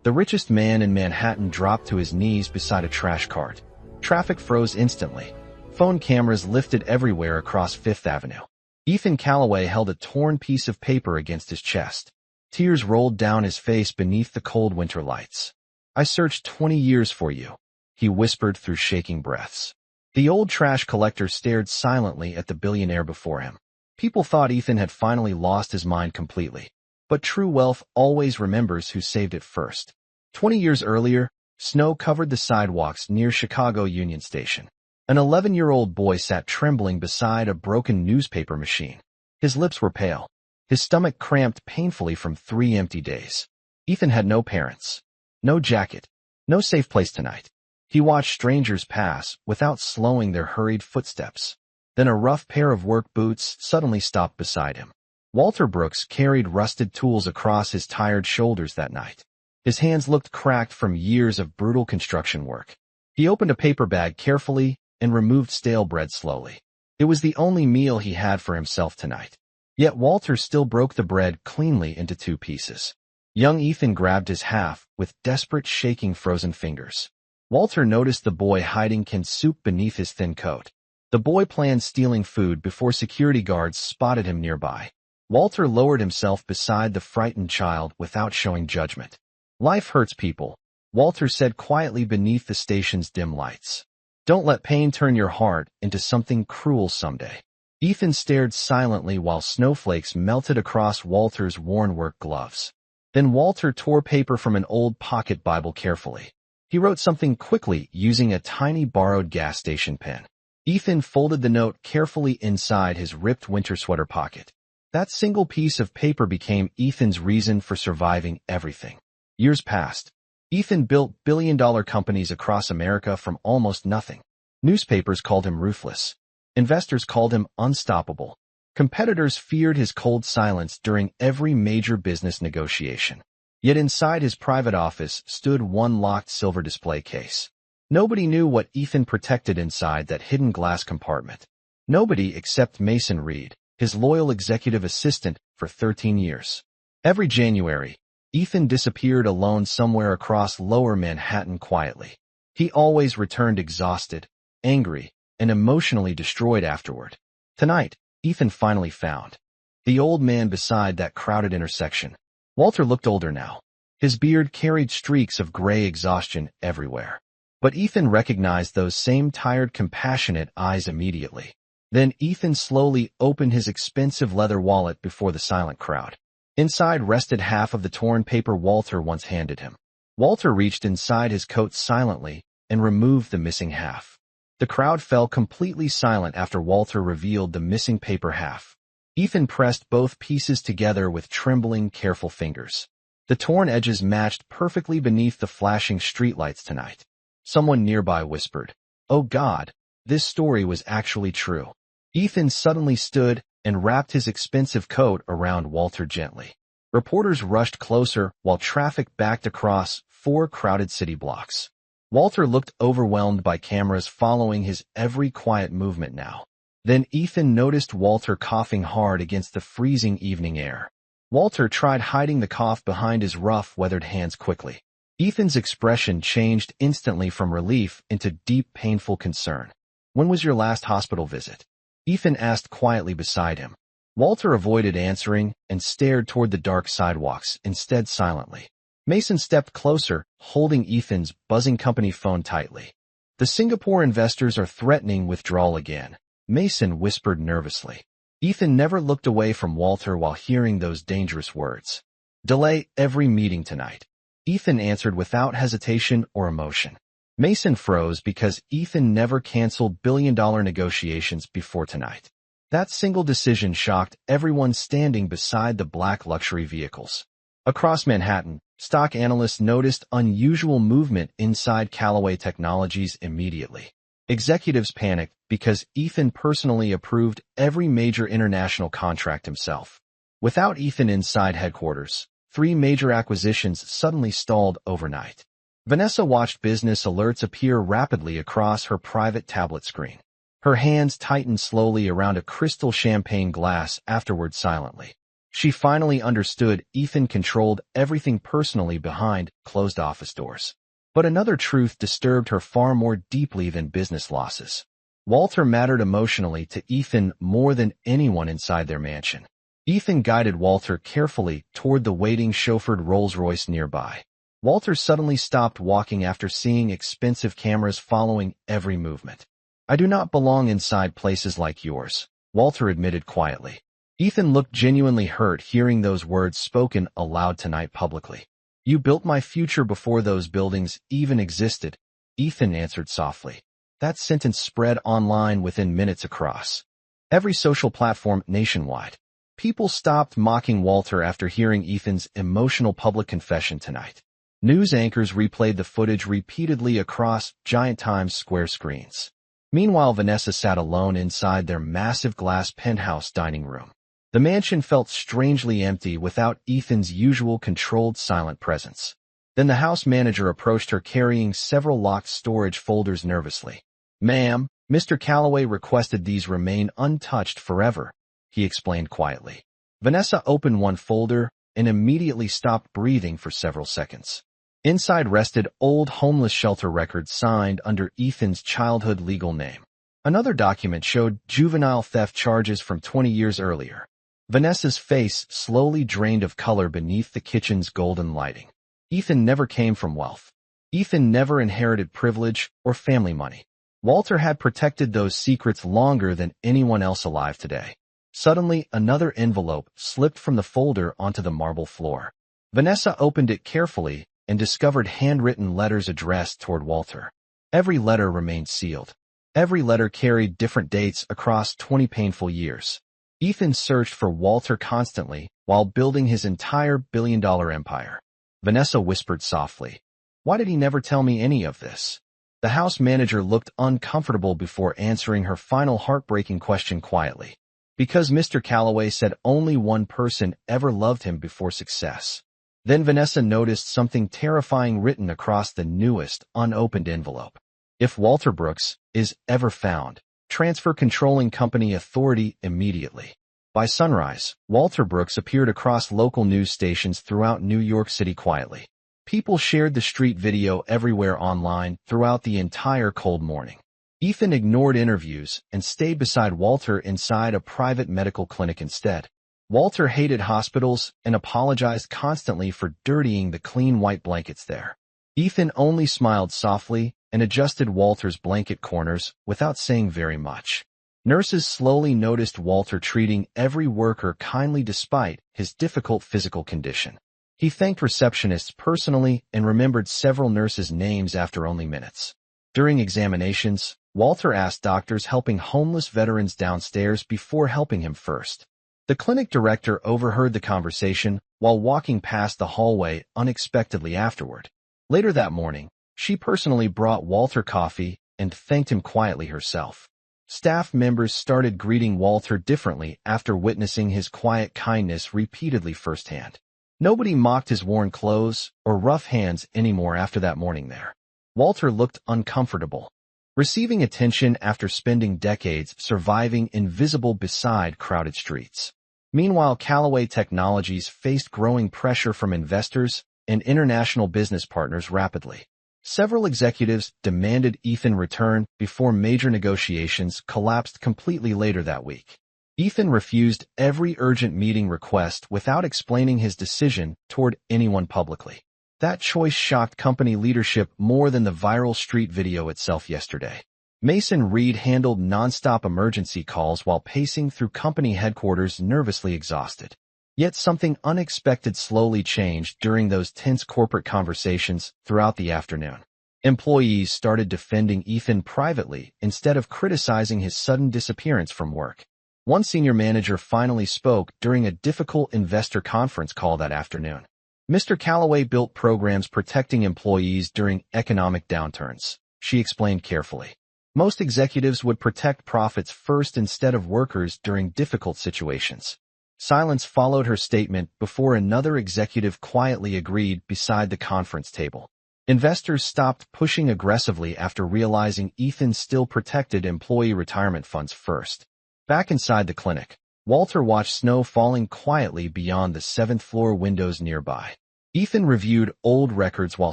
The richest man in Manhattan dropped to his knees beside a trash cart. Traffic froze instantly. Phone cameras lifted everywhere across Fifth Avenue. Ethan Calloway held a torn piece of paper against his chest. Tears rolled down his face beneath the cold winter lights. "I searched 20 years for you," he whispered through shaking breaths. The old trash collector stared silently at the billionaire before him. People thought Ethan had finally lost his mind completely. But true wealth always remembers who saved it first. 20 years earlier, snow covered the sidewalks near Chicago Union Station. An 11-year-old boy sat trembling beside a broken newspaper machine. His lips were pale. His stomach cramped painfully from 3 empty days. Ethan had no parents, no jacket, no safe place tonight. He watched strangers pass without slowing their hurried footsteps. Then a rough pair of work boots suddenly stopped beside him. Walter Brooks carried rusted tools across his tired shoulders that night. His hands looked cracked from years of brutal construction work. He opened a paper bag carefully and removed stale bread slowly. It was the only meal he had for himself tonight. Yet Walter still broke the bread cleanly into 2 pieces. Young Ethan grabbed his half with desperate shaking frozen fingers. Walter noticed the boy hiding canned soup beneath his thin coat. The boy planned stealing food before security guards spotted him nearby. Walter lowered himself beside the frightened child without showing judgment. "Life hurts people," Walter said quietly beneath the station's dim lights. "Don't let pain turn your heart into something cruel someday." Ethan stared silently while snowflakes melted across Walter's worn work gloves. Then Walter tore paper from an old pocket Bible carefully. He wrote something quickly using a tiny borrowed gas station pen. Ethan folded the note carefully inside his ripped winter sweater pocket. That single piece of paper became Ethan's reason for surviving everything. Years passed. Ethan built billion-dollar companies across America from almost nothing. Newspapers called him ruthless. Investors called him unstoppable. Competitors feared his cold silence during every major business negotiation. Yet inside his private office stood one locked silver display case. Nobody knew what Ethan protected inside that hidden glass compartment. Nobody except Mason Reed, his loyal executive assistant for 13 years. Every January, Ethan disappeared alone somewhere across lower Manhattan quietly. He always returned exhausted, angry, and emotionally destroyed afterward. Tonight, Ethan finally found the old man beside that crowded intersection. Walter looked older now. His beard carried streaks of gray exhaustion everywhere. But Ethan recognized those same tired, compassionate eyes immediately. Then Ethan slowly opened his expensive leather wallet before the silent crowd. Inside rested half of the torn paper Walter once handed him. Walter reached inside his coat silently and removed the missing half. The crowd fell completely silent after Walter revealed the missing paper half. Ethan pressed both pieces together with trembling, careful fingers. The torn edges matched perfectly beneath the flashing streetlights tonight. Someone nearby whispered, "Oh God, this story was actually true." Ethan suddenly stood and wrapped his expensive coat around Walter gently. Reporters rushed closer while traffic backed across 4 crowded city blocks. Walter looked overwhelmed by cameras following his every quiet movement now. Then Ethan noticed Walter coughing hard against the freezing evening air. Walter tried hiding the cough behind his rough, weathered hands quickly. Ethan's expression changed instantly from relief into deep, painful concern. "When was your last hospital visit?" Ethan asked quietly beside him. Walter avoided answering and stared toward the dark sidewalks, instead silently. Mason stepped closer, holding Ethan's buzzing company phone tightly. "The Singapore investors are threatening withdrawal again," Mason whispered nervously. Ethan never looked away from Walter while hearing those dangerous words. "Delay every meeting tonight," Ethan answered without hesitation or emotion. Mason froze because Ethan never canceled billion-dollar negotiations before tonight. That single decision shocked everyone standing beside the black luxury vehicles. Across Manhattan, stock analysts noticed unusual movement inside Callaway Technologies immediately. Executives panicked because Ethan personally approved every major international contract himself. Without Ethan inside headquarters, 3 major acquisitions suddenly stalled overnight. Vanessa watched business alerts appear rapidly across her private tablet screen. Her hands tightened slowly around a crystal champagne glass, afterward silently. She finally understood Ethan controlled everything personally behind closed office doors. But another truth disturbed her far more deeply than business losses. Walter mattered emotionally to Ethan more than anyone inside their mansion. Ethan guided Walter carefully toward the waiting chauffeured Rolls-Royce nearby. Walter suddenly stopped walking after seeing expensive cameras following every movement. "I do not belong inside places like yours," Walter admitted quietly. Ethan looked genuinely hurt hearing those words spoken aloud tonight publicly. "You built my future before those buildings even existed," Ethan answered softly. That sentence spread online within minutes across every social platform nationwide. People stopped mocking Walter after hearing Ethan's emotional public confession tonight. News anchors replayed the footage repeatedly across giant Times Square screens. Meanwhile, Vanessa sat alone inside their massive glass penthouse dining room. The mansion felt strangely empty without Ethan's usual controlled silent presence. Then the house manager approached her carrying several locked storage folders nervously. "Ma'am, Mr. Calloway requested these remain untouched forever," he explained quietly. Vanessa opened one folder and immediately stopped breathing for several seconds. Inside rested old homeless shelter records signed under Ethan's childhood legal name. Another document showed juvenile theft charges from 20 years earlier. Vanessa's face slowly drained of color beneath the kitchen's golden lighting. Ethan never came from wealth. Ethan never inherited privilege or family money. Walter had protected those secrets longer than anyone else alive today. Suddenly, another envelope slipped from the folder onto the marble floor. Vanessa opened it carefully and discovered handwritten letters addressed toward Walter. Every letter remained sealed. Every letter carried different dates across 20 painful years. Ethan searched for Walter constantly while building his entire billion-dollar empire. Vanessa whispered softly, "Why did he never tell me any of this?" The house manager looked uncomfortable before answering her final heartbreaking question quietly. "Because Mr. Calloway said only one person ever loved him before success." Then Vanessa noticed something terrifying written across the newest, unopened envelope. "If Walter Brooks is ever found, transfer controlling company authority immediately." By sunrise, Walter Brooks appeared across local news stations throughout New York City quietly. People shared the street video everywhere online throughout the entire cold morning. Ethan ignored interviews and stayed beside Walter inside a private medical clinic instead. Walter hated hospitals and apologized constantly for dirtying the clean white blankets there. Ethan only smiled softly and adjusted Walter's blanket corners without saying very much. Nurses slowly noticed Walter treating every worker kindly despite his difficult physical condition. He thanked receptionists personally and remembered several nurses' names after only minutes. During examinations, Walter asked doctors helping homeless veterans downstairs before helping him first. The clinic director overheard the conversation while walking past the hallway unexpectedly afterward. Later that morning, she personally brought Walter coffee and thanked him quietly herself. Staff members started greeting Walter differently after witnessing his quiet kindness repeatedly firsthand. Nobody mocked his worn clothes or rough hands anymore after that morning there. Walter looked uncomfortable, receiving attention after spending decades surviving invisible beside crowded streets. Meanwhile, Calloway Technologies faced growing pressure from investors and international business partners rapidly. Several executives demanded Ethan return before major negotiations collapsed completely later that week. Ethan refused every urgent meeting request without explaining his decision toward anyone publicly. That choice shocked company leadership more than the viral street video itself yesterday. Mason Reed handled nonstop emergency calls while pacing through company headquarters nervously exhausted. Yet something unexpected slowly changed during those tense corporate conversations throughout the afternoon. Employees started defending Ethan privately instead of criticizing his sudden disappearance from work. One senior manager finally spoke during a difficult investor conference call that afternoon. "Mr. Calloway built programs protecting employees during economic downturns," she explained carefully. "Most executives would protect profits first instead of workers during difficult situations." Silence followed her statement before another executive quietly agreed beside the conference table. Investors stopped pushing aggressively after realizing Ethan still protected employee retirement funds first. Back inside the clinic, Walter watched snow falling quietly beyond the seventh-floor windows nearby. Ethan reviewed old records while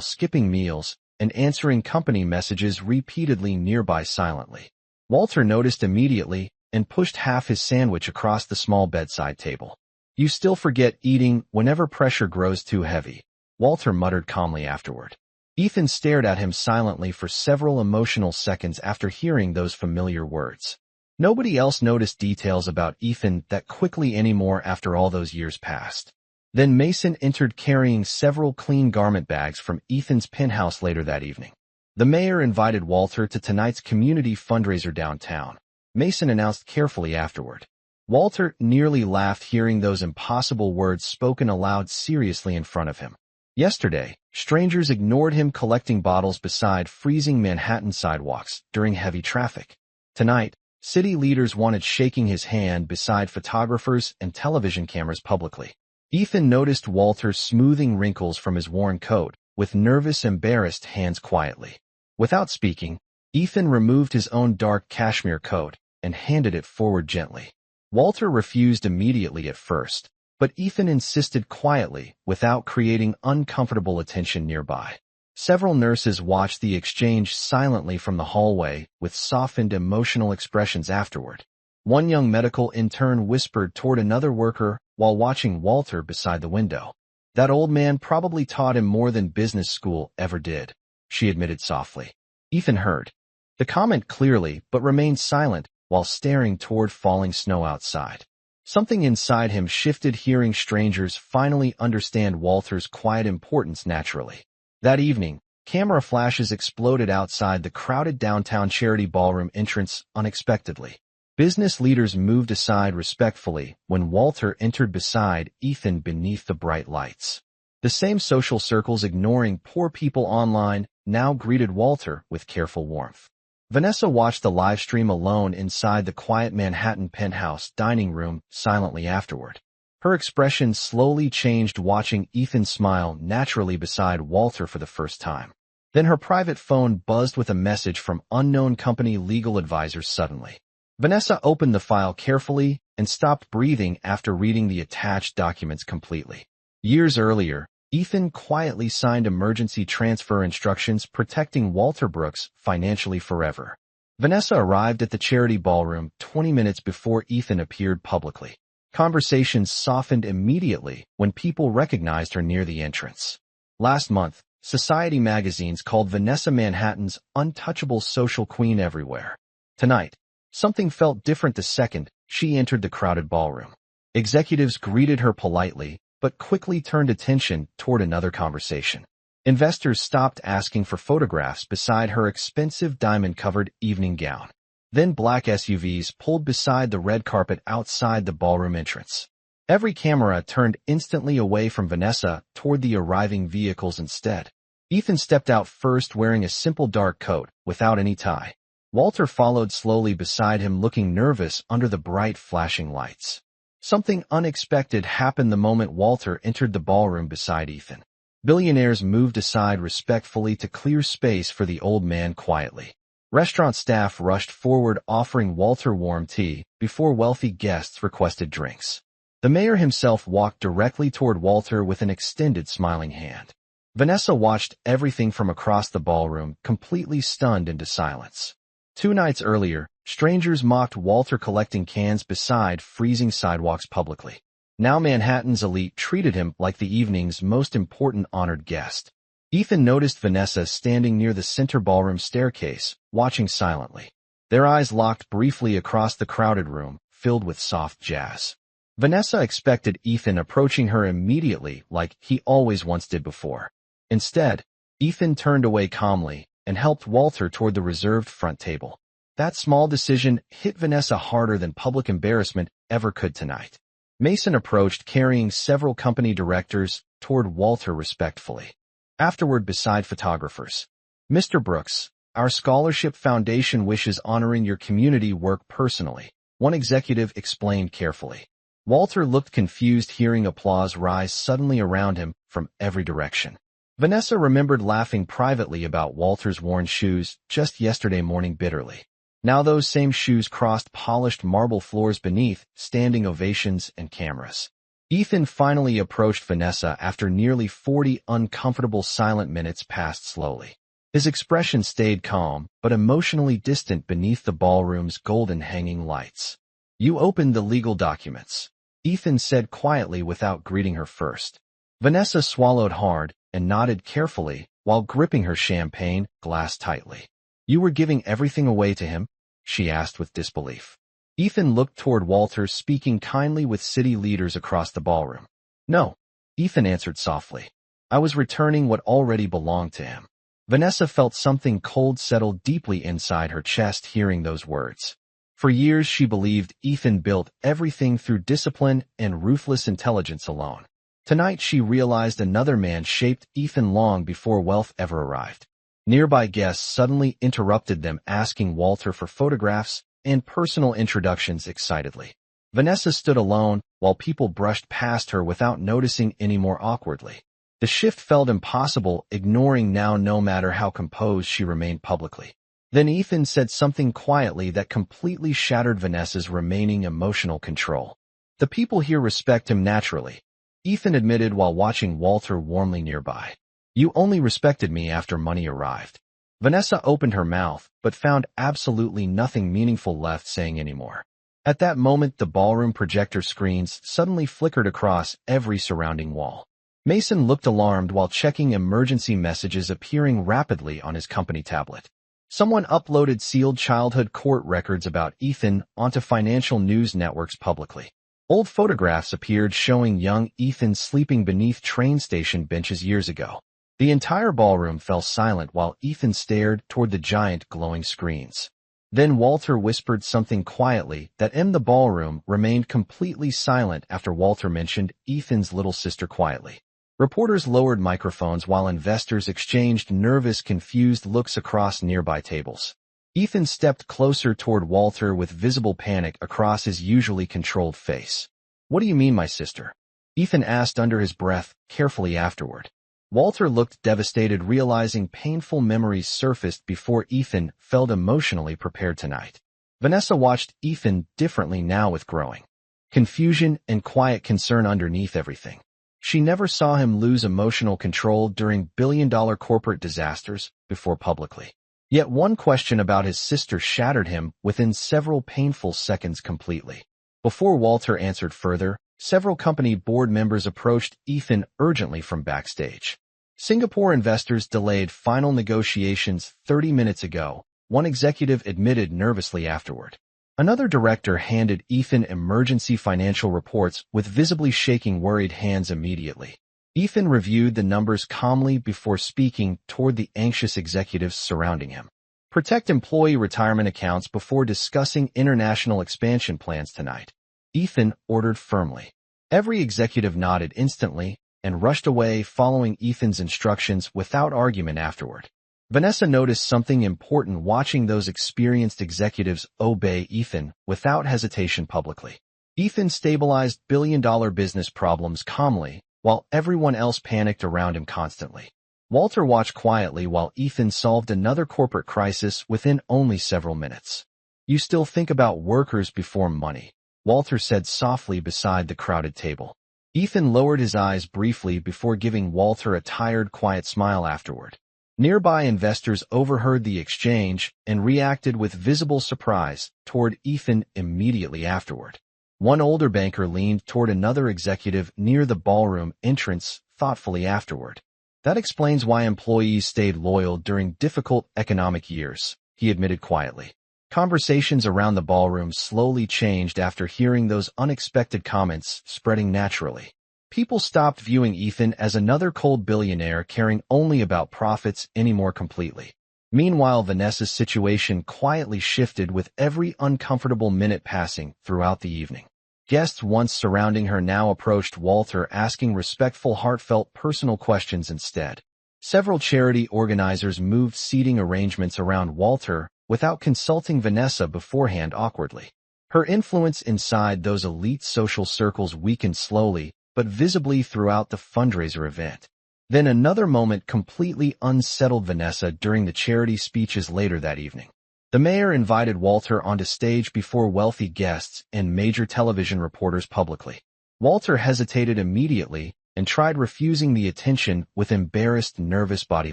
skipping meals and answering company messages repeatedly nearby silently. Walter noticed immediately and pushed half his sandwich across the small bedside table. "You still forget eating whenever pressure grows too heavy," Walter muttered calmly afterward. Ethan stared at him silently for several emotional seconds after hearing those familiar words. Nobody else noticed details about Ethan that quickly anymore after all those years passed. Then Mason entered carrying several clean garment bags from Ethan's penthouse later that evening. The mayor invited Walter to tonight's community fundraiser downtown, Mason announced carefully afterward. Walter nearly laughed hearing those impossible words spoken aloud seriously in front of him. Yesterday, strangers ignored him collecting bottles beside freezing Manhattan sidewalks during heavy traffic. Tonight, city leaders wanted shaking his hand beside photographers and television cameras publicly. Ethan noticed Walter smoothing wrinkles from his worn coat with nervous, embarrassed hands quietly. Without speaking, Ethan removed his own dark cashmere coat and handed it forward gently. Walter refused immediately at first, but Ethan insisted quietly without creating uncomfortable attention nearby. Several nurses watched the exchange silently from the hallway with softened emotional expressions afterward. One young medical intern whispered toward another worker while watching Walter beside the window. "That old man probably taught him more than business school ever did," she admitted softly. Ethan heard the comment clearly but remained silent while staring toward falling snow outside. Something inside him shifted hearing strangers finally understand Walter's quiet importance naturally. That evening, camera flashes exploded outside the crowded downtown charity ballroom entrance unexpectedly. Business leaders moved aside respectfully when Walter entered beside Ethan beneath the bright lights. The same social circles ignoring poor people online now greeted Walter with careful warmth. Vanessa watched the live stream alone inside the quiet Manhattan penthouse dining room silently afterward. Her expression slowly changed watching Ethan smile naturally beside Walter for the first time. Then her private phone buzzed with a message from unknown company legal advisors suddenly. Vanessa opened the file carefully and stopped breathing after reading the attached documents completely. Years earlier, Ethan quietly signed emergency transfer instructions protecting Walter Brooks financially forever. Vanessa arrived at the charity ballroom 20 minutes before Ethan appeared publicly. Conversations softened immediately when people recognized her near the entrance. Last month, Society magazines called Vanessa Manhattan's untouchable social queen everywhere. Tonight, something felt different the second she entered the crowded ballroom. Executives greeted her politely, but quickly turned attention toward another conversation. Investors stopped asking for photographs beside her expensive diamond-covered evening gown. Then black SUVs pulled beside the red carpet outside the ballroom entrance. Every camera turned instantly away from Vanessa toward the arriving vehicles instead. Ethan stepped out first wearing a simple dark coat without any tie. Walter followed slowly beside him looking nervous under the bright flashing lights. Something unexpected happened the moment Walter entered the ballroom beside Ethan. Billionaires moved aside respectfully to clear space for the old man quietly. Restaurant staff rushed forward offering Walter warm tea before wealthy guests requested drinks. The mayor himself walked directly toward Walter with an extended smiling hand. Vanessa watched everything from across the ballroom, completely stunned into silence. 2 nights earlier, strangers mocked Walter collecting cans beside freezing sidewalks publicly. Now Manhattan's elite treated him like the evening's most important honored guest. Ethan noticed Vanessa standing near the center ballroom staircase, watching silently. Their eyes locked briefly across the crowded room, filled with soft jazz. Vanessa expected Ethan approaching her immediately like he always once did before. Instead, Ethan turned away calmly and helped Walter toward the reserved front table. That small decision hit Vanessa harder than public embarrassment ever could tonight. Mason approached carrying several company directors toward Walter respectfully. Afterward beside photographers. "Mr. Brooks, our scholarship foundation wishes honoring your community work personally," one executive explained carefully. Walter looked confused hearing applause rise suddenly around him from every direction. Vanessa remembered laughing privately about Walter's worn shoes just yesterday morning bitterly. Now those same shoes crossed polished marble floors beneath, standing ovations and cameras. Ethan finally approached Vanessa after nearly 40 uncomfortable silent minutes passed slowly. His expression stayed calm, but emotionally distant beneath the ballroom's golden hanging lights. "You opened the legal documents," Ethan said quietly without greeting her first. Vanessa swallowed hard and nodded carefully while gripping her champagne glass tightly. "You were giving everything away to him?" she asked with disbelief. Ethan looked toward Walter, speaking kindly with city leaders across the ballroom. "No," Ethan answered softly. "I was returning what already belonged to him." Vanessa felt something cold settle deeply inside her chest hearing those words. For years she believed Ethan built everything through discipline and ruthless intelligence alone. Tonight she realized another man shaped Ethan long before wealth ever arrived. Nearby guests suddenly interrupted them, asking Walter for photographs and personal introductions excitedly. Vanessa stood alone while people brushed past her without noticing any more awkwardly. The shift felt impossible, ignoring now no matter how composed she remained publicly. Then Ethan said something quietly that completely shattered Vanessa's remaining emotional control. "The people here respect him naturally," Ethan admitted while watching Walter warmly nearby. "You only respected me after money arrived." Vanessa opened her mouth, but found absolutely nothing meaningful left saying anymore. At that moment, the ballroom projector screens suddenly flickered across every surrounding wall. Mason looked alarmed while checking emergency messages appearing rapidly on his company tablet. Someone uploaded sealed childhood court records about Ethan onto financial news networks publicly. Old photographs appeared showing young Ethan sleeping beneath train station benches years ago. The entire ballroom fell silent while Ethan stared toward the giant glowing screens. Then Walter whispered something quietly that in the ballroom remained completely silent after Walter mentioned Ethan's little sister quietly. Reporters lowered microphones while investors exchanged nervous, confused looks across nearby tables. Ethan stepped closer toward Walter with visible panic across his usually controlled face. "What do you mean, my sister?" Ethan asked under his breath, carefully afterward. Walter looked devastated, realizing painful memories surfaced before Ethan felt emotionally prepared tonight. Vanessa watched Ethan differently now, with growing confusion and quiet concern underneath everything. She never saw him lose emotional control during billion-dollar corporate disasters before publicly. Yet one question about his sister shattered him within several painful seconds completely. Before Walter answered further, several company board members approached Ethan urgently from backstage. "Singapore investors delayed final negotiations 30 minutes ago," one executive admitted nervously afterward. Another director handed Ethan emergency financial reports with visibly shaking, worried hands immediately. Ethan reviewed the numbers calmly before speaking toward the anxious executives surrounding him. "Protect employee retirement accounts before discussing international expansion plans tonight," Ethan ordered firmly. Every executive nodded instantly and rushed away, following Ethan's instructions without argument afterward. Vanessa noticed something important watching those experienced executives obey Ethan without hesitation publicly. Ethan stabilized billion-dollar business problems calmly, while everyone else panicked around him constantly. Walter watched quietly while Ethan solved another corporate crisis within only several minutes. "You still think about workers before money," Walter said softly beside the crowded table. Ethan lowered his eyes briefly before giving Walter a tired, quiet smile afterward. Nearby investors overheard the exchange and reacted with visible surprise toward Ethan immediately afterward. One older banker leaned toward another executive near the ballroom entrance thoughtfully afterward. "That explains why employees stayed loyal during difficult economic years," he admitted quietly. Conversations around the ballroom slowly changed after hearing those unexpected comments, spreading naturally. People stopped viewing Ethan as another cold billionaire caring only about profits anymore completely. Meanwhile, Vanessa's situation quietly shifted with every uncomfortable minute passing throughout the evening. Guests once surrounding her now approached Walter, asking respectful, heartfelt, personal questions instead. Several charity organizers moved seating arrangements around Walter without consulting Vanessa beforehand awkwardly. Her influence inside those elite social circles weakened slowly, but visibly throughout the fundraiser event. Then another moment completely unsettled Vanessa during the charity speeches later that evening. The mayor invited Walter onto stage before wealthy guests and major television reporters publicly. Walter hesitated immediately and tried refusing the attention with embarrassed, nervous body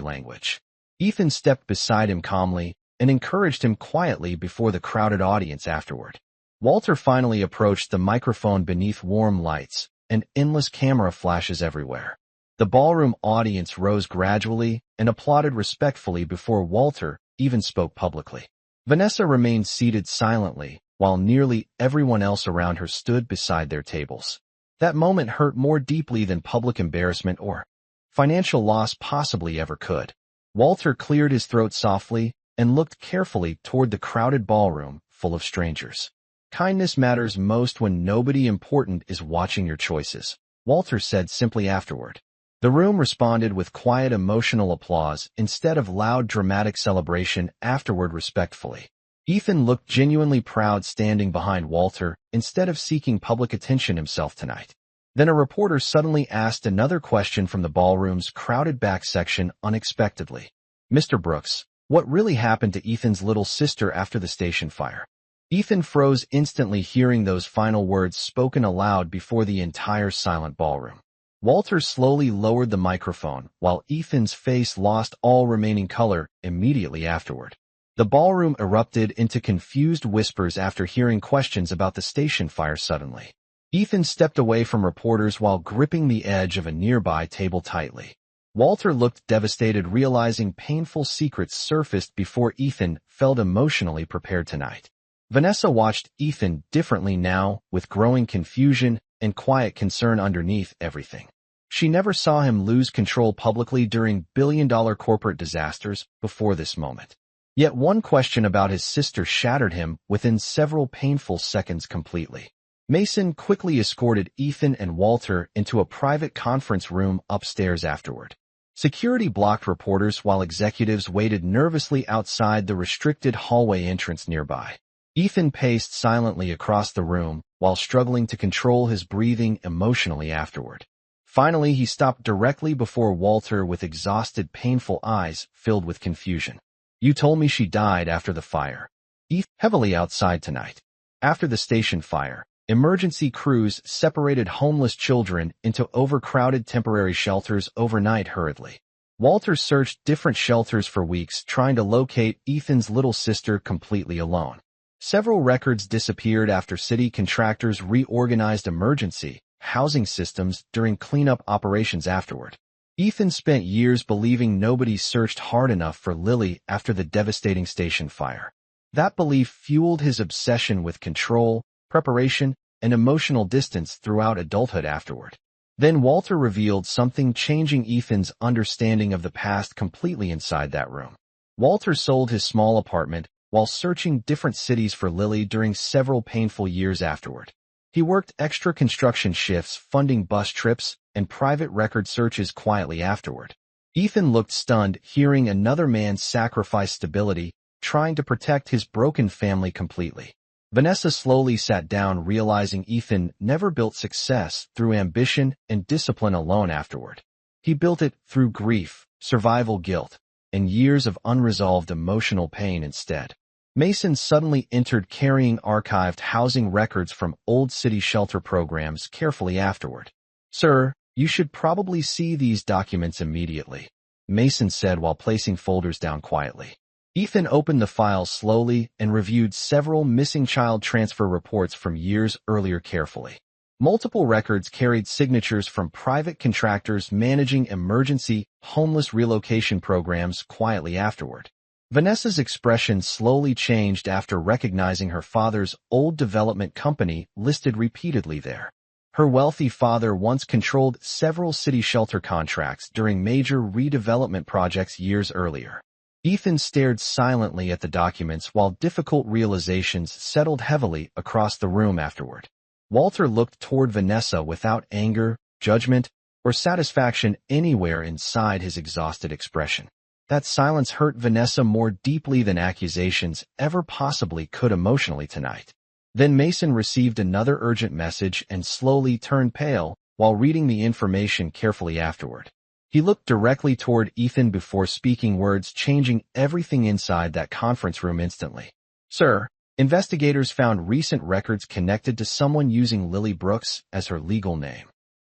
language. Ethan stepped beside him calmly and encouraged him quietly before the crowded audience afterward. Walter finally approached the microphone beneath warm lights and endless camera flashes everywhere. The ballroom audience rose gradually and applauded respectfully before Walter even spoke publicly. Vanessa remained seated silently, while nearly everyone else around her stood beside their tables. That moment hurt more deeply than public embarrassment or financial loss possibly ever could. Walter cleared his throat softly and looked carefully toward the crowded ballroom full of strangers. Kindness matters most when nobody important is watching your choices, Walter said simply afterward. The room responded with quiet emotional applause instead of loud dramatic celebration afterward respectfully. Ethan looked genuinely proud standing behind Walter instead of seeking public attention himself tonight. Then a reporter suddenly asked another question from the ballroom's crowded back section unexpectedly. Mr. Brooks, what really happened to Ethan's little sister after the station fire? Ethan froze instantly hearing those final words spoken aloud before the entire silent ballroom. Walter slowly lowered the microphone, while Ethan's face lost all remaining color immediately afterward. The ballroom erupted into confused whispers after hearing questions about the station fire suddenly. Ethan stepped away from reporters while gripping the edge of a nearby table tightly. Walter looked devastated, realizing painful secrets surfaced before Ethan felt emotionally prepared tonight. Vanessa watched Ethan differently now, with growing confusion and quiet concern underneath everything. She never saw him lose control publicly during billion-dollar corporate disasters before this moment. Yet one question about his sister shattered him within several painful seconds completely. Mason quickly escorted Ethan and Walter into a private conference room upstairs afterward. Security blocked reporters while executives waited nervously outside the restricted hallway entrance nearby. Ethan paced silently across the room while struggling to control his breathing emotionally afterward. Finally, he stopped directly before Walter with exhausted, painful eyes filled with confusion. You told me she died after the fire. Ethan, heavily outside tonight. After the station fire, emergency crews separated homeless children into overcrowded temporary shelters overnight hurriedly. Walter searched different shelters for weeks trying to locate Ethan's little sister completely alone. Several records disappeared after city contractors reorganized emergency housing systems during cleanup operations afterward. Ethan spent years believing nobody searched hard enough for Lily after the devastating station fire. That belief fueled his obsession with control, preparation, and emotional distance throughout adulthood afterward. Then Walter revealed something, changing Ethan's understanding of the past completely inside that room. Walter sold his small apartment while searching different cities for Lily during several painful years afterward. He worked extra construction shifts, funding bus trips and private record searches quietly afterward. Ethan looked stunned, hearing another man sacrifice stability, trying to protect his broken family completely. Vanessa slowly sat down, realizing Ethan never built success through ambition and discipline alone afterward. He built it through grief, survival guilt, and years of unresolved emotional pain instead. Mason suddenly entered, carrying archived housing records from old city shelter programs carefully afterward. Sir, you should probably see these documents immediately, Mason said while placing folders down quietly. Ethan opened the files slowly and reviewed several missing child transfer reports from years earlier carefully. Multiple records carried signatures from private contractors managing emergency homeless relocation programs quietly afterward. Vanessa's expression slowly changed after recognizing her father's old development company listed repeatedly there. Her wealthy father once controlled several city shelter contracts during major redevelopment projects years earlier. Ethan stared silently at the documents while difficult realizations settled heavily across the room afterward. Walter looked toward Vanessa without anger, judgment, or satisfaction anywhere inside his exhausted expression. That silence hurt Vanessa more deeply than accusations ever possibly could emotionally tonight. Then Mason received another urgent message and slowly turned pale while reading the information carefully afterward. He looked directly toward Ethan before speaking, words changing everything inside that conference room instantly. Sir, investigators found recent records connected to someone using Lily Brooks as her legal name.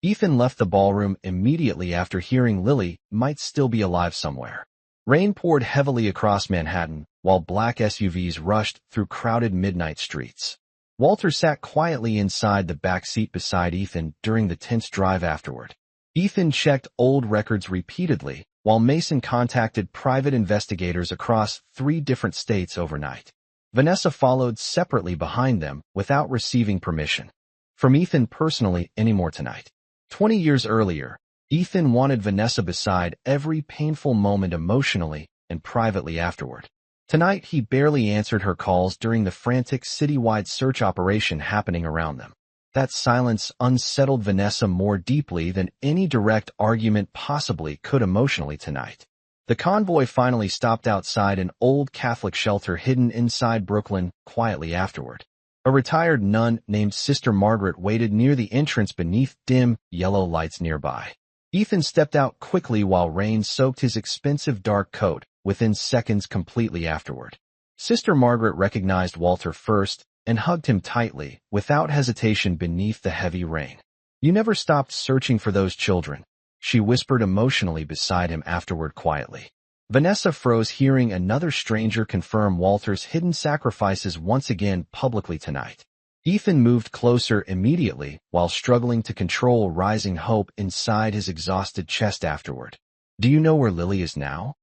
Ethan left the ballroom immediately after hearing Lily might still be alive somewhere. Rain poured heavily across Manhattan, while black SUVs rushed through crowded midnight streets. Walter sat quietly inside the back seat beside Ethan during the tense drive afterward. Ethan checked old records repeatedly, while Mason contacted private investigators across 3 different states overnight. Vanessa followed separately behind them without receiving permission from Ethan personally anymore tonight. 20 years earlier, Ethan wanted Vanessa beside every painful moment emotionally and privately afterward. Tonight he barely answered her calls during the frantic citywide search operation happening around them. That silence unsettled Vanessa more deeply than any direct argument possibly could emotionally tonight. The convoy finally stopped outside an old Catholic shelter hidden inside Brooklyn quietly afterward. A retired nun named Sister Margaret waited near the entrance beneath dim, yellow lights nearby. Ethan stepped out quickly while rain soaked his expensive dark coat, within seconds completely afterward. Sister Margaret recognized Walter first and hugged him tightly, without hesitation beneath the heavy rain. You never stopped searching for those children, she whispered emotionally beside him afterward quietly. Vanessa froze hearing another stranger confirm Walter's hidden sacrifices once again publicly tonight. Ethan moved closer immediately while struggling to control rising hope inside his exhausted chest afterward. Do you know where Lily is now?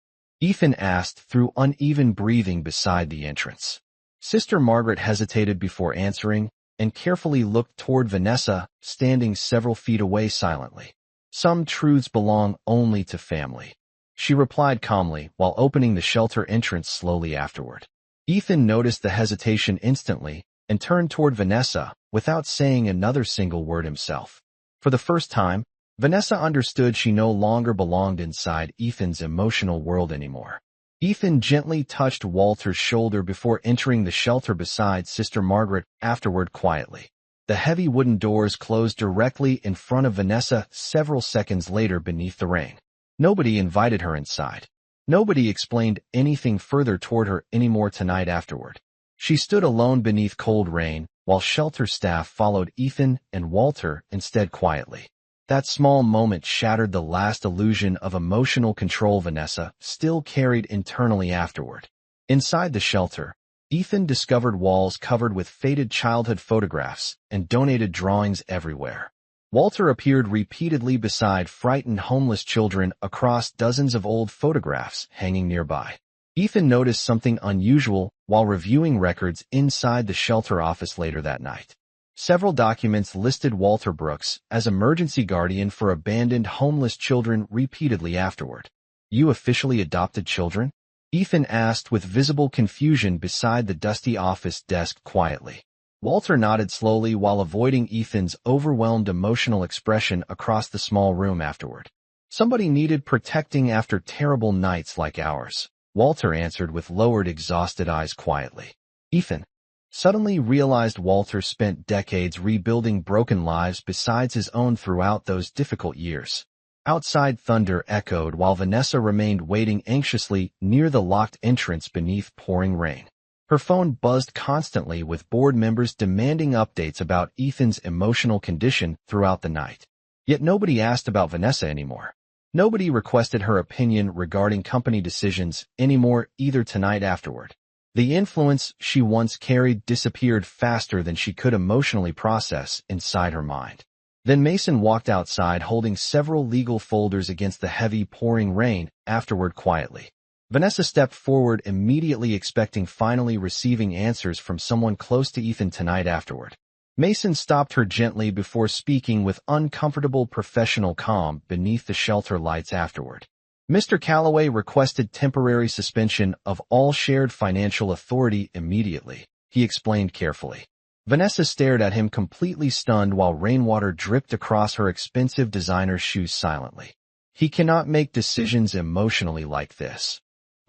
Ethan asked through uneven breathing beside the entrance. Sister Margaret hesitated before answering and carefully looked toward Vanessa, standing several feet away silently. Some truths belong only to family, she replied calmly while opening the shelter entrance slowly afterward. Ethan noticed the hesitation instantly and turned toward Vanessa without saying another single word himself. For the first time, Vanessa understood she no longer belonged inside Ethan's emotional world anymore. Ethan gently touched Walter's shoulder before entering the shelter beside Sister Margaret afterward quietly. The heavy wooden doors closed directly in front of Vanessa several seconds later beneath the rain. Nobody invited her inside. Nobody explained anything further toward her anymore tonight afterward. She stood alone beneath cold rain, while shelter staff followed Ethan and Walter instead quietly. That small moment shattered the last illusion of emotional control Vanessa still carried internally afterward. Inside the shelter, Ethan discovered walls covered with faded childhood photographs and donated drawings everywhere. Walter appeared repeatedly beside frightened homeless children across dozens of old photographs hanging nearby. Ethan noticed something unusual while reviewing records inside the shelter office later that night. Several documents listed Walter Brooks as emergency guardian for abandoned homeless children repeatedly afterward. You officially adopted children? Ethan asked with visible confusion beside the dusty office desk quietly. Walter nodded slowly while avoiding Ethan's overwhelmed emotional expression across the small room afterward. Somebody needed protecting after terrible nights like ours, Walter answered with lowered, exhausted eyes quietly. Ethan suddenly realized Walter spent decades rebuilding broken lives besides his own throughout those difficult years. Outside thunder echoed while Vanessa remained waiting anxiously near the locked entrance beneath pouring rain. Her phone buzzed constantly with board members demanding updates about Ethan's emotional condition throughout the night. Yet nobody asked about Vanessa anymore. Nobody requested her opinion regarding company decisions anymore either tonight afterward. The influence she once carried disappeared faster than she could emotionally process inside her mind. Then Mason walked outside holding several legal folders against the heavy pouring rain afterward quietly. Vanessa stepped forward immediately expecting finally receiving answers from someone close to Ethan tonight afterward. Mason stopped her gently before speaking with uncomfortable professional calm beneath the shelter lights afterward. Mr. Calloway requested temporary suspension of all shared financial authority immediately, he explained carefully. Vanessa stared at him completely stunned while rainwater dripped across her expensive designer shoes silently. He cannot make decisions emotionally like this,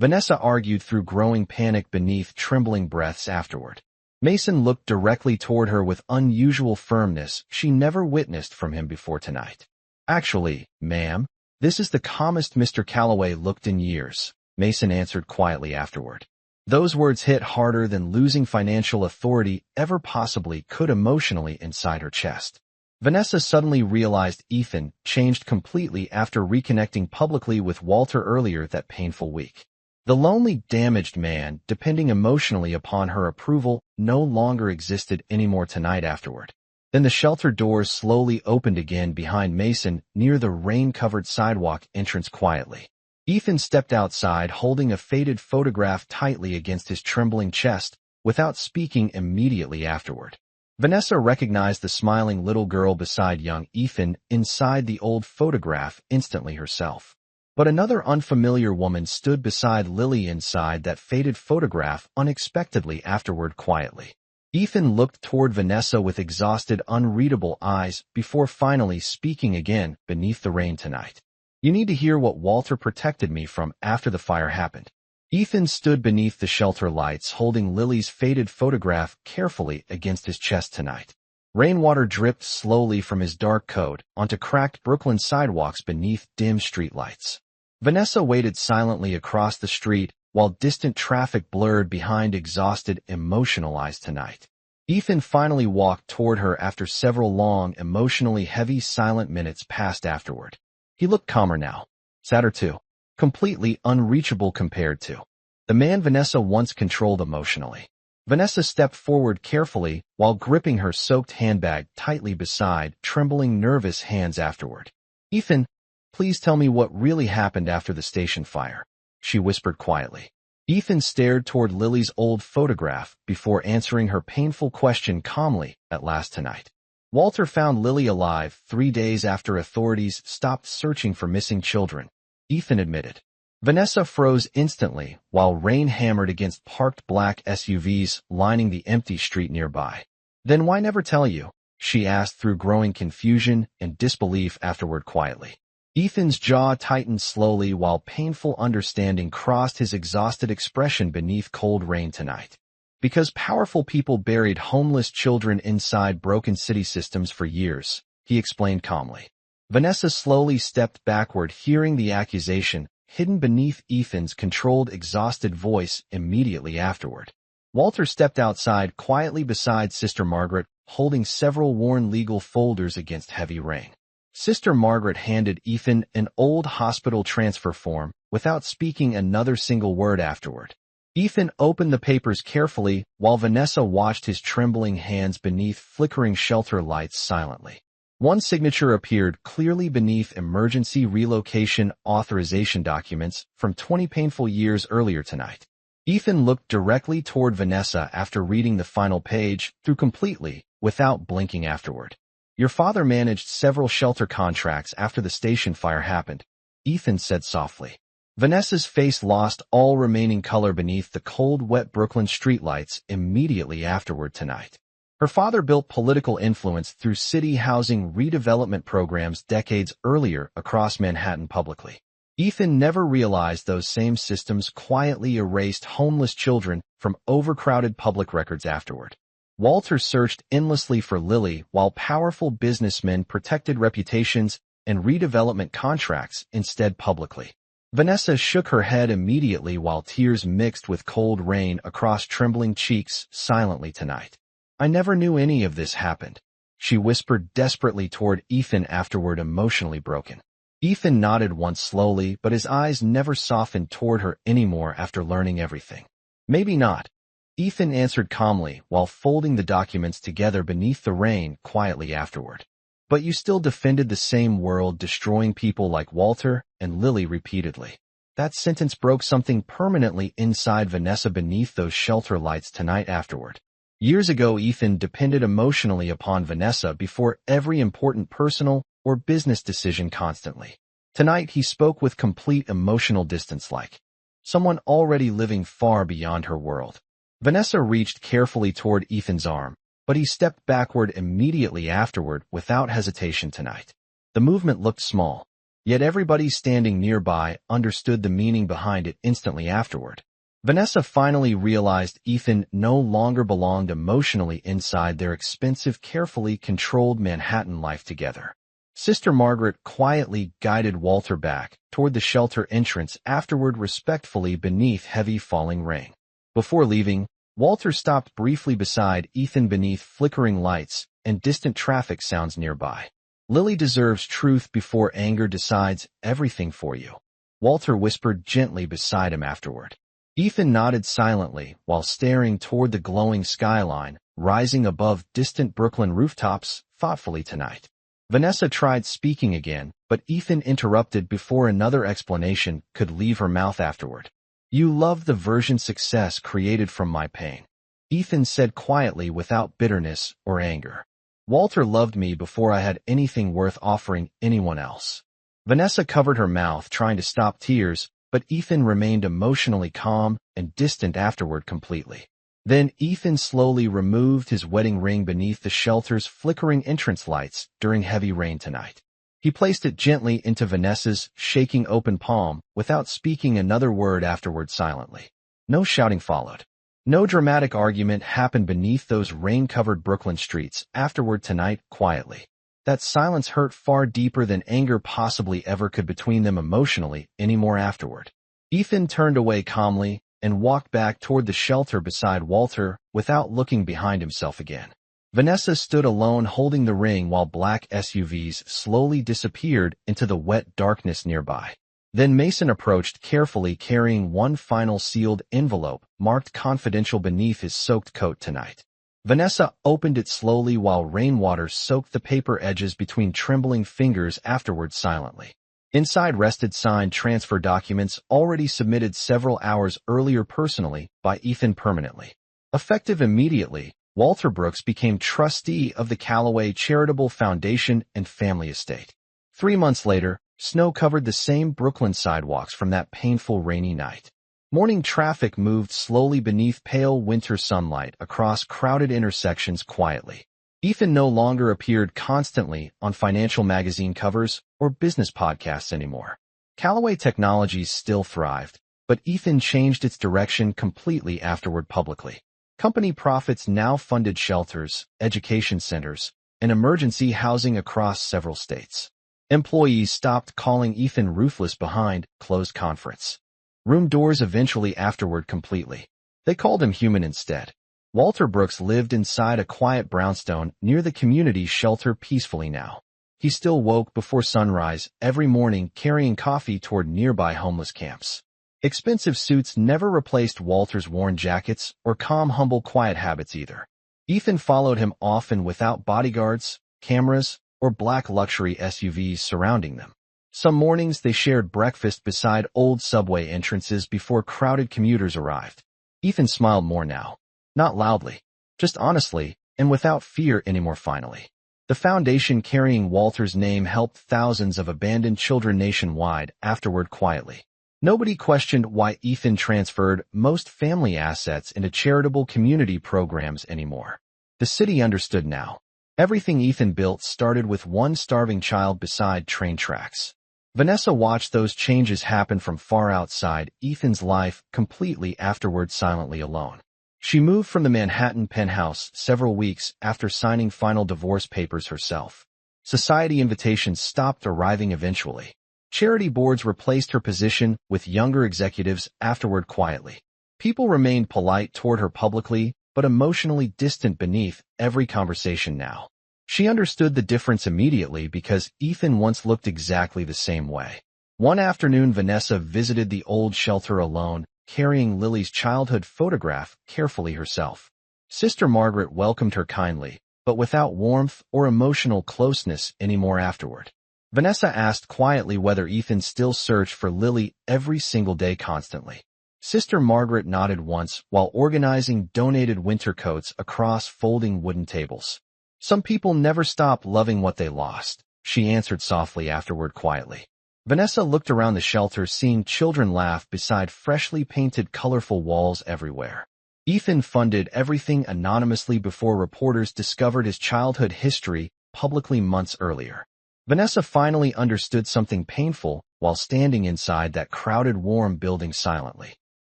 Vanessa argued through growing panic beneath trembling breaths afterward. Mason looked directly toward her with unusual firmness she never witnessed from him before tonight. Actually, ma'am, "This is the calmest Mr. Calloway looked in years," Mason answered quietly afterward. Those words hit harder than losing financial authority ever possibly could emotionally inside her chest. Vanessa suddenly realized Ethan changed completely after reconnecting publicly with Walter earlier that painful week. The lonely, damaged man, depending emotionally upon her approval, no longer existed anymore tonight afterward. Then the shelter doors slowly opened again behind Mason near the rain-covered sidewalk entrance quietly. Ethan stepped outside holding a faded photograph tightly against his trembling chest, without speaking immediately afterward. Vanessa recognized the smiling little girl beside young Ethan inside the old photograph instantly herself. But another unfamiliar woman stood beside Lily inside that faded photograph unexpectedly afterward quietly. Ethan looked toward Vanessa with exhausted, unreadable eyes before finally speaking again. "Beneath the rain tonight. You need to hear what Walter protected me from after the fire happened." Ethan stood beneath the shelter lights holding Lily's faded photograph carefully against his chest tonight. Rainwater dripped slowly from his dark coat onto cracked Brooklyn sidewalks beneath dim streetlights. Vanessa waited silently across the street while distant traffic blurred behind exhausted, emotional eyes tonight. Ethan finally walked toward her after several long, emotionally heavy, silent minutes passed afterward. He looked calmer now, sadder too, completely unreachable compared to the man Vanessa once controlled emotionally. Vanessa stepped forward carefully while gripping her soaked handbag tightly beside trembling, nervous hands afterward. "Ethan, please tell me what really happened after the station fire," she whispered quietly. Ethan stared toward Lily's old photograph before answering her painful question calmly. "At last tonight. Walter found Lily alive 3 days after authorities stopped searching for missing children," Ethan admitted. Vanessa froze instantly while rain hammered against parked black SUVs lining the empty street nearby. "Then why never tell you?" she asked through growing confusion and disbelief afterward quietly. Ethan's jaw tightened slowly while painful understanding crossed his exhausted expression beneath cold rain tonight. "Because powerful people buried homeless children inside broken city systems for years," he explained calmly. Vanessa slowly stepped backward, hearing the accusation hidden beneath Ethan's controlled, exhausted voice immediately afterward. Walter stepped outside quietly beside Sister Margaret, holding several worn legal folders against heavy rain. Sister Margaret handed Ethan an old hospital transfer form without speaking another single word afterward. Ethan opened the papers carefully while Vanessa watched his trembling hands beneath flickering shelter lights silently. One signature appeared clearly beneath emergency relocation authorization documents from 20 painful years earlier tonight. Ethan looked directly toward Vanessa after reading the final page through completely, without blinking afterward. "Your father managed several shelter contracts after the station fire happened," Ethan said softly. Vanessa's face lost all remaining color beneath the cold, wet Brooklyn streetlights immediately afterward tonight. Her father built political influence through city housing redevelopment programs decades earlier across Manhattan publicly. Ethan never realized those same systems quietly erased homeless children from overcrowded public records afterward. Walter searched endlessly for Lily while powerful businessmen protected reputations and redevelopment contracts instead publicly. Vanessa shook her head immediately while tears mixed with cold rain across trembling cheeks silently tonight. "I never knew any of this happened," she whispered desperately toward Ethan afterward, emotionally broken. Ethan nodded once slowly, but his eyes never softened toward her anymore after learning everything. "Maybe not," Ethan answered calmly while folding the documents together beneath the rain quietly afterward. "But you still defended the same world, destroying people like Walter and Lily repeatedly." That sentence broke something permanently inside Vanessa beneath those shelter lights tonight afterward. Years ago, Ethan depended emotionally upon Vanessa before every important personal or business decision constantly. Tonight, he spoke with complete emotional distance, like someone already living far beyond her world. Vanessa reached carefully toward Ethan's arm, but he stepped backward immediately afterward without hesitation tonight. The movement looked small, yet everybody standing nearby understood the meaning behind it instantly afterward. Vanessa finally realized Ethan no longer belonged emotionally inside their expensive, carefully controlled Manhattan life together. Sister Margaret quietly guided Walter back toward the shelter entrance, afterward respectfully beneath heavy falling rain. Before leaving, Walter stopped briefly beside Ethan beneath flickering lights and distant traffic sounds nearby. Lily deserves truth before anger decides everything for you, Walter whispered gently beside him afterward. Ethan nodded silently while staring toward the glowing skyline, rising above distant Brooklyn rooftops, thoughtfully tonight. Vanessa tried speaking again, but Ethan interrupted before another explanation could leave her mouth afterward. You loved the version success created from my pain, Ethan said quietly without bitterness or anger. Walter loved me before I had anything worth offering anyone else. Vanessa covered her mouth trying to stop tears, but Ethan remained emotionally calm and distant afterward completely. Then Ethan slowly removed his wedding ring beneath the shelter's flickering entrance lights during heavy rain tonight. He placed it gently into Vanessa's shaking open palm without speaking another word afterward silently. No shouting followed. No dramatic argument happened beneath those rain-covered Brooklyn streets afterward tonight quietly. That silence hurt far deeper than anger possibly ever could between them emotionally anymore afterward. Ethan turned away calmly and walked back toward the shelter beside Walter without looking behind himself again. Vanessa stood alone holding the ring while black SUVs slowly disappeared into the wet darkness nearby. Then Mason approached carefully carrying one final sealed envelope marked confidential beneath his soaked coat tonight. Vanessa opened it slowly while rainwater soaked the paper edges between trembling fingers afterward silently. Inside rested signed transfer documents already submitted several hours earlier personally by Ethan permanently. Effective immediately, Walter Brooks became trustee of the Callaway Charitable Foundation and Family Estate. 3 months later, snow covered the same Brooklyn sidewalks from that painful rainy night. Morning traffic moved slowly beneath pale winter sunlight across crowded intersections quietly. Ethan no longer appeared constantly on financial magazine covers or business podcasts anymore. Callaway Technologies still thrived, but Ethan changed its direction completely afterward publicly. Company profits now funded shelters, education centers, and emergency housing across several states. Employees stopped calling Ethan ruthless behind closed conference room doors eventually afterward completely. They called him human instead. Walter Brooks lived inside a quiet brownstone near the community shelter peacefully now. He still woke before sunrise every morning carrying coffee toward nearby homeless camps. Expensive suits never replaced Walter's worn jackets or calm, humble, quiet habits either. Ethan followed him often without bodyguards, cameras, or black luxury SUVs surrounding them. Some mornings they shared breakfast beside old subway entrances before crowded commuters arrived. Ethan smiled more now. Not loudly, just honestly, and without fear anymore finally. The foundation carrying Walter's name helped thousands of abandoned children nationwide afterward quietly. Nobody questioned why Ethan transferred most family assets into charitable community programs anymore. The city understood now. Everything Ethan built started with one starving child beside train tracks. Vanessa watched those changes happen from far outside Ethan's life completely afterward silently alone. She moved from the Manhattan penthouse several weeks after signing final divorce papers herself. Society invitations stopped arriving eventually. Charity boards replaced her position with younger executives afterward quietly. People remained polite toward her publicly, but emotionally distant beneath every conversation now. She understood the difference immediately because Ethan once looked exactly the same way. One afternoon, Vanessa visited the old shelter alone, carrying Lily's childhood photograph carefully herself. Sister Margaret welcomed her kindly, but without warmth or emotional closeness anymore afterward. Vanessa asked quietly whether Ethan still searched for Lily every single day constantly. Sister Margaret nodded once while organizing donated winter coats across folding wooden tables. Some people never stop loving what they lost, she answered softly afterward quietly. Vanessa looked around the shelter seeing children laugh beside freshly painted colorful walls everywhere. Ethan funded everything anonymously before reporters discovered his childhood history publicly months earlier. Vanessa finally understood something painful while standing inside that crowded warm building silently.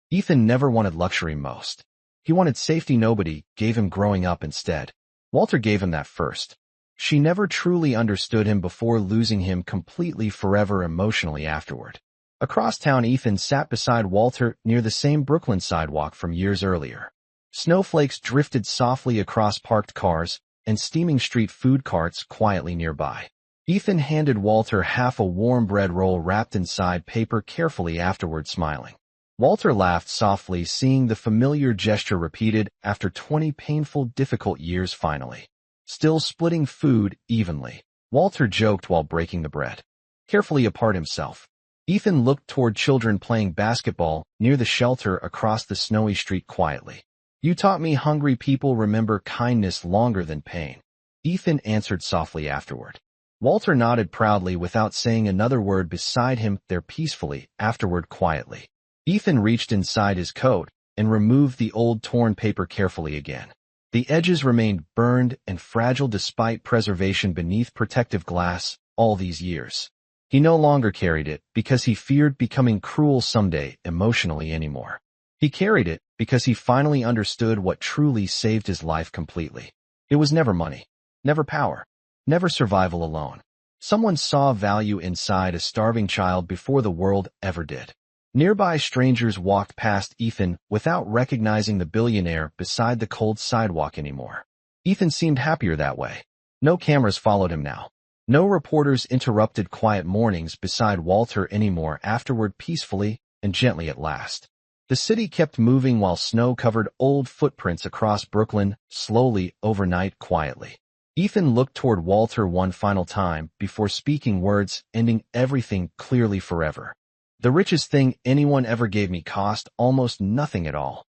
Ethan never wanted luxury most. He wanted safety nobody gave him growing up instead. Walter gave him that first. She never truly understood him before losing him completely forever emotionally afterward. Across town, Ethan sat beside Walter near the same Brooklyn sidewalk from years earlier. Snowflakes drifted softly across parked cars, and steaming street food carts quietly nearby. Ethan handed Walter half a warm bread roll wrapped inside paper carefully, afterward smiling. Walter laughed softly, seeing the familiar gesture repeated after 20 painful, difficult years finally. Still splitting food evenly, Walter joked while breaking the bread carefully apart himself. Ethan looked toward children playing basketball near the shelter across the snowy street quietly. You taught me hungry people remember kindness longer than pain, Ethan answered softly afterward. Walter nodded proudly without saying another word beside him there peacefully, afterward quietly. Ethan reached inside his coat and removed the old torn paper carefully again. The edges remained burned and fragile despite preservation beneath protective glass all these years. He no longer carried it because he feared becoming cruel someday emotionally anymore. He carried it because he finally understood what truly saved his life completely. It was never money, never power, never survival alone. Someone saw value inside a starving child before the world ever did. Nearby strangers walked past Ethan without recognizing the billionaire beside the cold sidewalk anymore. Ethan seemed happier that way. No cameras followed him now. No reporters interrupted quiet mornings beside Walter anymore, afterward peacefully and gently at last. The city kept moving while snow covered old footprints across Brooklyn, slowly, overnight, quietly. Ethan looked toward Walter one final time before speaking words ending everything clearly forever. The richest thing anyone ever gave me cost almost nothing at all.